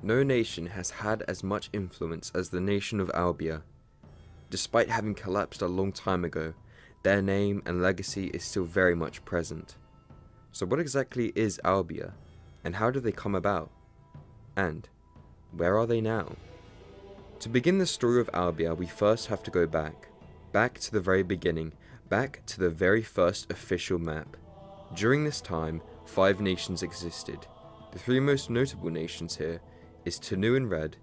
No nation has had as much influence as the nation of Albia. Despite having collapsed a long time ago, their name and legacy is still very much present. So what exactly is Albia, and how did they come about? And where are they now? To begin the story of Albia, we first have to go back to the very beginning, back to the very first official map. During this time, 5 nations existed. The 3 most notable nations here is Tennu in red,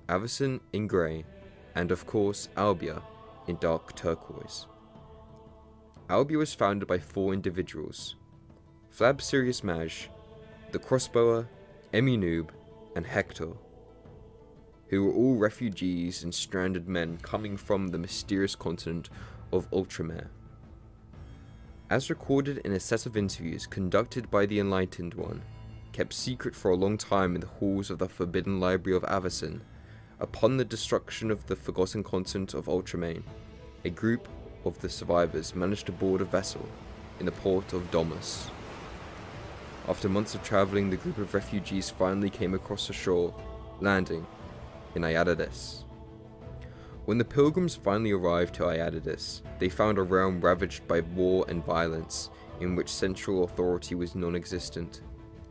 Avicen in grey, and of course Albia in dark turquoise. Albia was founded by 4 individuals: Flab Sirius Maj, the Crossbower, Noob, and Hector, who were all refugees and stranded men coming from the mysterious continent of Ultramare. As recorded in a set of interviews conducted by the Enlightened One, kept secret for a long time in the halls of the Forbidden Library of Avicen, upon the destruction of the forgotten continent of Ultramane, a group of the survivors managed to board a vessel in the port of Domus. After months of travelling, the group of refugees finally came across the shore, landing in Iaddithis. When the pilgrims finally arrived to Iaddithis, they found a realm ravaged by war and violence, in which central authority was non-existent,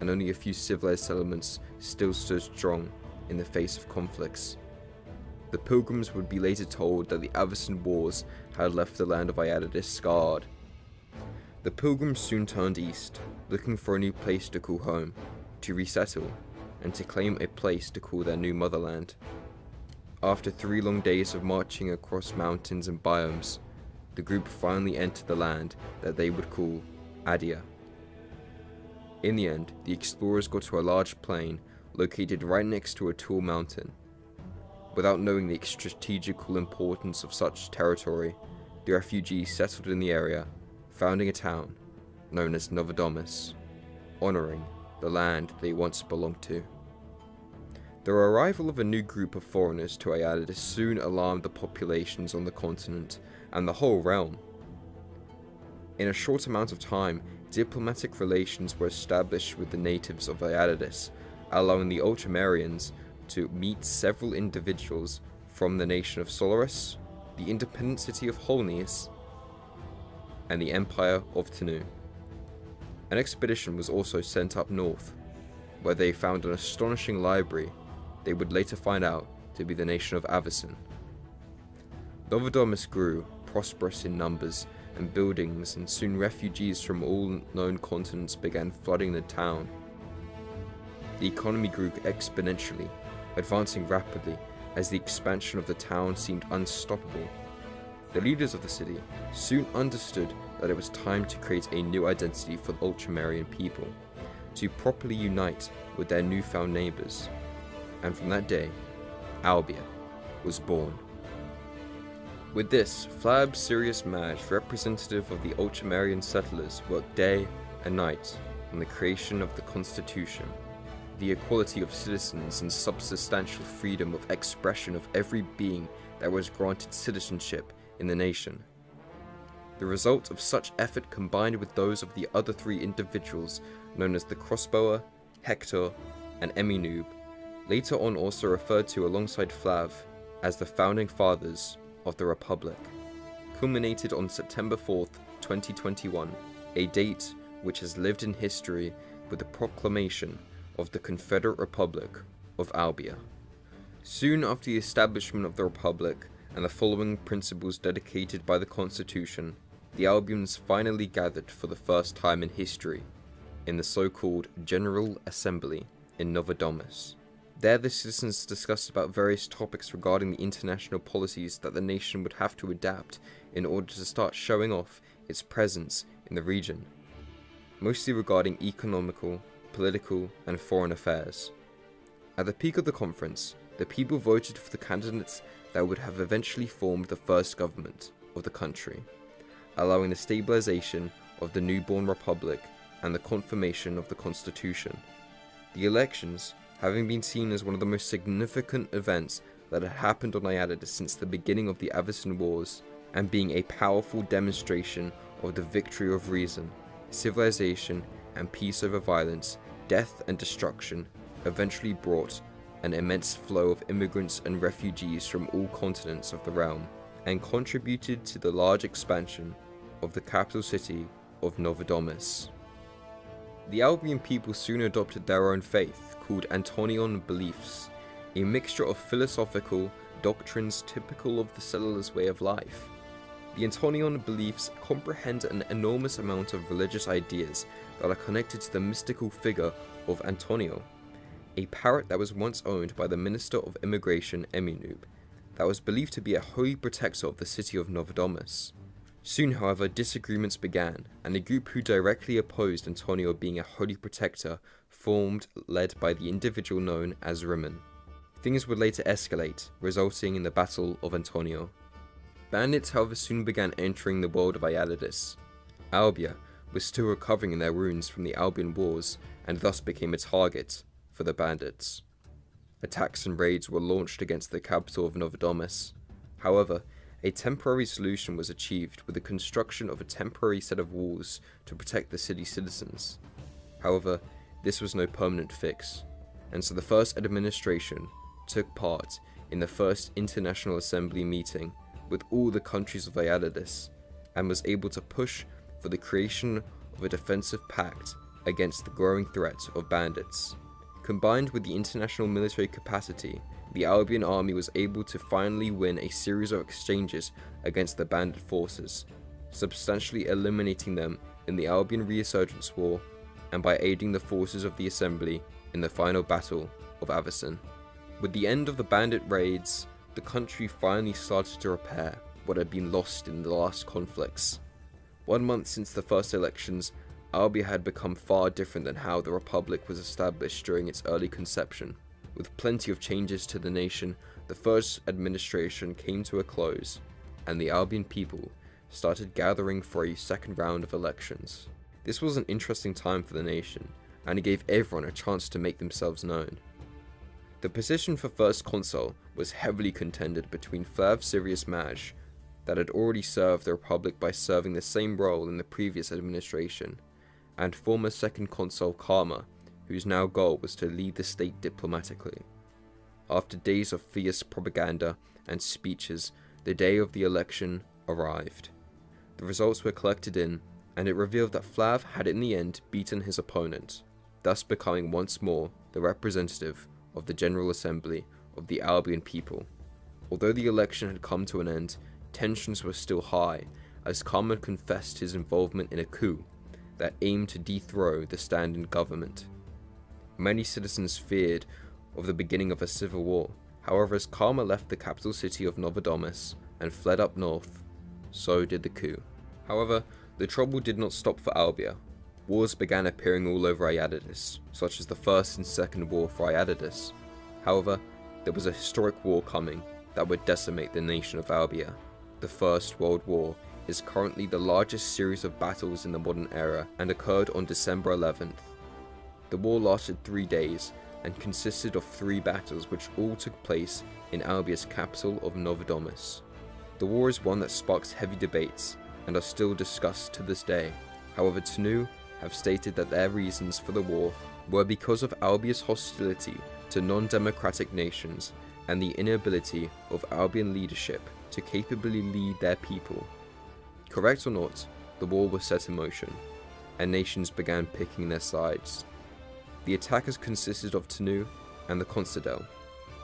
and only a few civilized settlements still stood strong in the face of conflicts. The pilgrims would be later told that the Avicen Wars had left the land of Iaddithis scarred. The pilgrims soon turned east, looking for a new place to call home, to resettle, and to claim a place to call their new motherland. After 3 long days of marching across mountains and biomes, the group finally entered the land that they would call Adia. In the end, the explorers got to a large plain located right next to a tall mountain. Without knowing the strategical importance of such territory, the refugees settled in the area, founding a town known as Novodomus, honouring the land they once belonged to. The arrival of a new group of foreigners to Iaddithis soon alarmed the populations on the continent and the whole realm. In a short amount of time, diplomatic relations were established with the natives of Iaddithis, allowing the Ultramarians to meet several individuals from the nation of Solaris, the independent city of Holnius, and the Empire of Tennu. An expedition was also sent up north, where they found an astonishing library they would later find out to be the nation of Avicen. Novodomus grew, prosperous in numbers and buildings, and soon refugees from all known continents began flooding the town. The economy grew exponentially, advancing rapidly as the expansion of the town seemed unstoppable. The leaders of the city soon understood that it was time to create a new identity for the Ultramarian people, to properly unite with their newfound neighbours. And from that day, Albia was born. With this, Flab Sirius Maj, representative of the Ultramarian settlers, worked day and night on the creation of the Constitution, the equality of citizens and substantial freedom of expression of every being that was granted citizenship in the nation. The result of such effort combined with those of the other 3 individuals known as the Crossbower, Hector, and Noob, later on also referred to alongside Flav as the founding fathers of the Republic, culminated on September 4th, 2021, a date which has lived in history with the proclamation of the Confederate Republic of Albia. Soon after the establishment of the Republic and the following principles dedicated by the Constitution, the Albians finally gathered for the first time in history in the so-called General Assembly in Novodomus. There the citizens discussed about various topics regarding the international policies that the nation would have to adapt in order to start showing off its presence in the region, mostly regarding economical, political, and foreign affairs. At the peak of the conference, the people voted for the candidates that would have eventually formed the first government of the country, allowing the stabilization of the newborn republic and the confirmation of the Constitution. The elections, having been seen as one of the most significant events that had happened on Iaddithis since the beginning of the Avicen Wars, and being a powerful demonstration of the victory of reason, civilization, and peace over violence, death and destruction, eventually brought an immense flow of immigrants and refugees from all continents of the realm, and contributed to the large expansion of the capital city of Novodomus. The Albian people soon adopted their own faith, called Antoniahn Beliefs, a mixture of philosophical doctrines typical of the settlers' way of life. The Antoniahn Beliefs comprehend an enormous amount of religious ideas that are connected to the mystical figure of Antonio, a parrot that was once owned by the Minister of Immigration Eminub, that was believed to be a holy protector of the city of Novodomus. Soon, however, disagreements began, and a group who directly opposed Antonio being a holy protector formed, led by the individual known as Rimmon. Things would later escalate, resulting in the Battle of Antonio. Bandits, however, soon began entering the world of Iaddithis. Albia was still recovering in their wounds from the Albian Wars, and thus became a target for the bandits. Attacks and raids were launched against the capital of Novodomus. However, a temporary solution was achieved with the construction of a temporary set of walls to protect the city's citizens. However, this was no permanent fix, and so the first administration took part in the first International Assembly meeting with all the countries of Iaddithis, and was able to push for the creation of a defensive pact against the growing threat of bandits. Combined with the international military capacity, the Albian army was able to finally win a series of exchanges against the bandit forces, substantially eliminating them in the Albian Resurgence War, and by aiding the forces of the Assembly in the final Battle of Avicen. With the end of the bandit raids, the country finally started to repair what had been lost in the last conflicts. 1 month since the first elections, Albia had become far different than how the Republic was established during its early conception. With plenty of changes to the nation, the first administration came to a close, and the Albian people started gathering for a second round of elections. This was an interesting time for the nation, and it gave everyone a chance to make themselves known. The position for first consul was heavily contended between Flav Sirius Maj, that had already served the Republic by serving the same role in the previous administration, and former second consul Karma, whose now goal was to lead the state diplomatically. After days of fierce propaganda and speeches, the day of the election arrived. The results were collected in, and it revealed that Flav had in the end beaten his opponent, thus becoming once more the representative of the General Assembly of the Albian people. Although the election had come to an end, tensions were still high, as Karma confessed his involvement in a coup that aimed to dethrone the standing government. Many citizens feared of the beginning of a civil war. However, as Karma left the capital city of Novodomus and fled up north, so did the coup. However, the trouble did not stop for Albia. Wars began appearing all over Iaddithis, such as the First and Second War for Iaddithis. However, there was a historic war coming that would decimate the nation of Albia. The First World War is currently the largest series of battles in the modern era and occurred on December 11th. The war lasted 3 days and consisted of 3 battles which all took place in Albia's capital of Novodomus. The war is one that sparks heavy debates and are still discussed to this day. However, Tennu have stated that their reasons for the war were because of Albia's hostility to non-democratic nations and the inability of Albian leadership to capably lead their people. Correct or not, the war was set in motion, and nations began picking their sides. The attackers consisted of Tennu and the Constadel,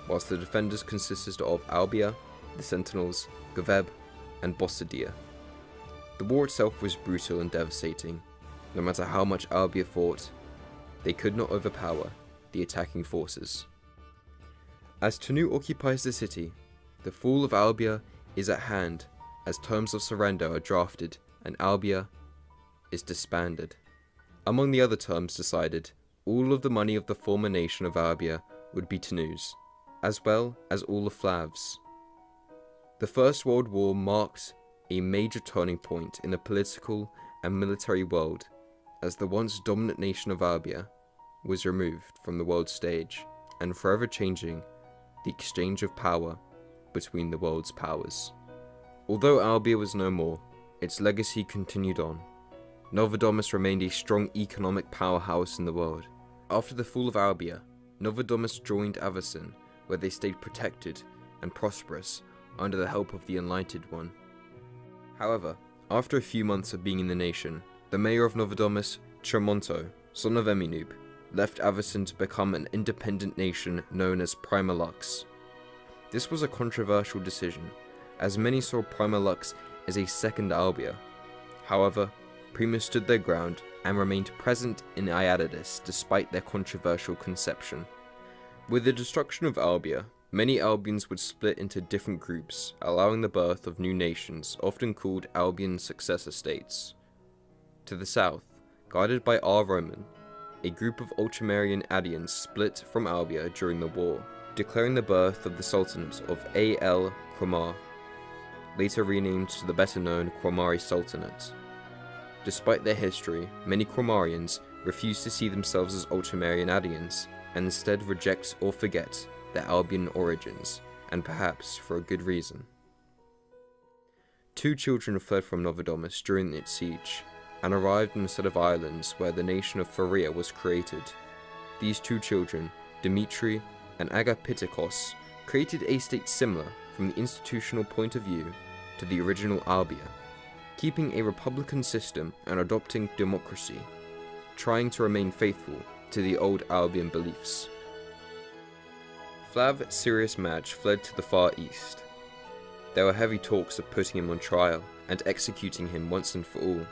whilst the defenders consisted of Albia, the Sentinels, Gaveb, and Bossadia. The war itself was brutal and devastating. No matter how much Albia fought, they could not overpower the attacking forces. As Tennu occupies the city, the fall of Albia is at hand as terms of surrender are drafted and Albia is disbanded. Among the other terms decided, all of the money of the former nation of Albia would be Tennu's, as well as all of Flav's. The First World War marked a major turning point in the political and military world, as the once dominant nation of Albia was removed from the world stage and forever changing the exchange of power between the world's powers. Although Albia was no more, its legacy continued on. Novodomus remained a strong economic powerhouse in the world. After the fall of Albia, Novodomus joined Avicen, where they stayed protected and prosperous under the help of the Enlightened One. However, after a few months of being in the nation, the mayor of Novodomus, Tremonto, son of Eminub, left Avicen to become an independent nation known as Prima LVX. This was a controversial decision, as many saw Prima LVX as a second Albia. However, Prima stood their ground and remained present in Iaddithis despite their controversial conception. With the destruction of Albia, many Albians would split into different groups, allowing the birth of new nations, often called Albian successor states. To the south, guided by R. Roman, a group of Ultramarine Adians split from Albia during the war, declaring the birth of the Sultanate of A.L. Cromar, later renamed to the better-known Cromari Sultanate. Despite their history, many Cromarians refuse to see themselves as Ultramarine Adians, and instead reject or forget their Albian origins, and perhaps for a good reason. 2 children fled from Novodomus during its siege, and arrived on a set of islands where the nation of Pharia was created. These 2 children, Dimitri and Agapitikos, created a state similar from the institutional point of view to the original Albia, keeping a republican system and adopting democracy, trying to remain faithful to the old Albian beliefs. Flav Sirius Madge fled to the Far East. There were heavy talks of putting him on trial and executing him once and for all.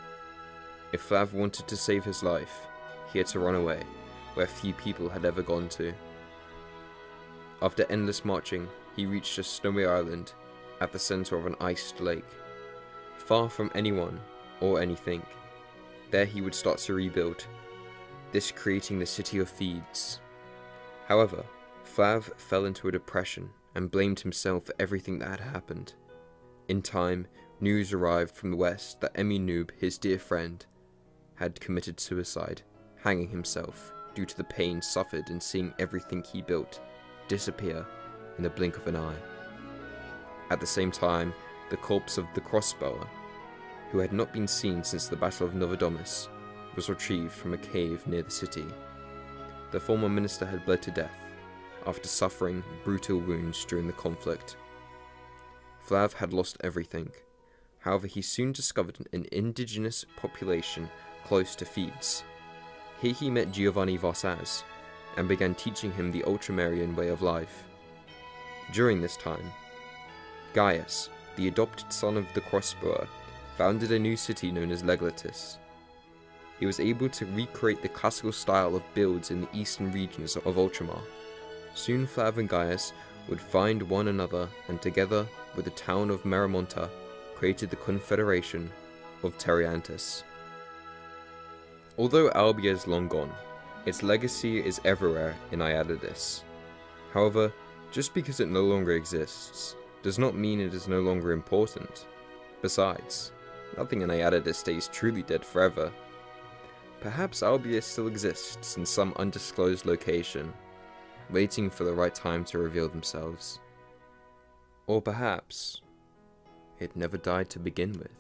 If Flav wanted to save his life, he had to run away, where few people had ever gone to. After endless marching, he reached a snowy island at the center of an iced lake. Far from anyone or anything, there he would start to rebuild, this creating the city of Thebes. However, Flav fell into a depression and blamed himself for everything that had happened. In time, news arrived from the west that Eminub, his dear friend, had committed suicide, hanging himself due to the pain suffered in seeing everything he built disappear in the blink of an eye. At the same time, the corpse of the crossbower, who had not been seen since the Battle of Novodomus, was retrieved from a cave near the city. The former minister had bled to death after suffering brutal wounds during the conflict. Flav had lost everything. However, he soon discovered an indigenous population close to Thebes. Here he met Giovanni Varsaz and began teaching him the Ultramarine way of life. During this time, Gaius, the adopted son of the crossbower, founded a new city known as Lettcor. He was able to recreate the classical style of builds in the eastern regions of Ultramar. Soon Flav and Gaius would find one another, and together with the town of Maramonta, created the Confederation of Terraorientis. Although Albia is long gone, its legacy is everywhere in Iaddithis. However, just because it no longer exists, does not mean it is no longer important. Besides, nothing in Iaddithis stays truly dead forever. Perhaps Albia still exists in some undisclosed location, waiting for the right time to reveal themselves. Or perhaps, it never died to begin with.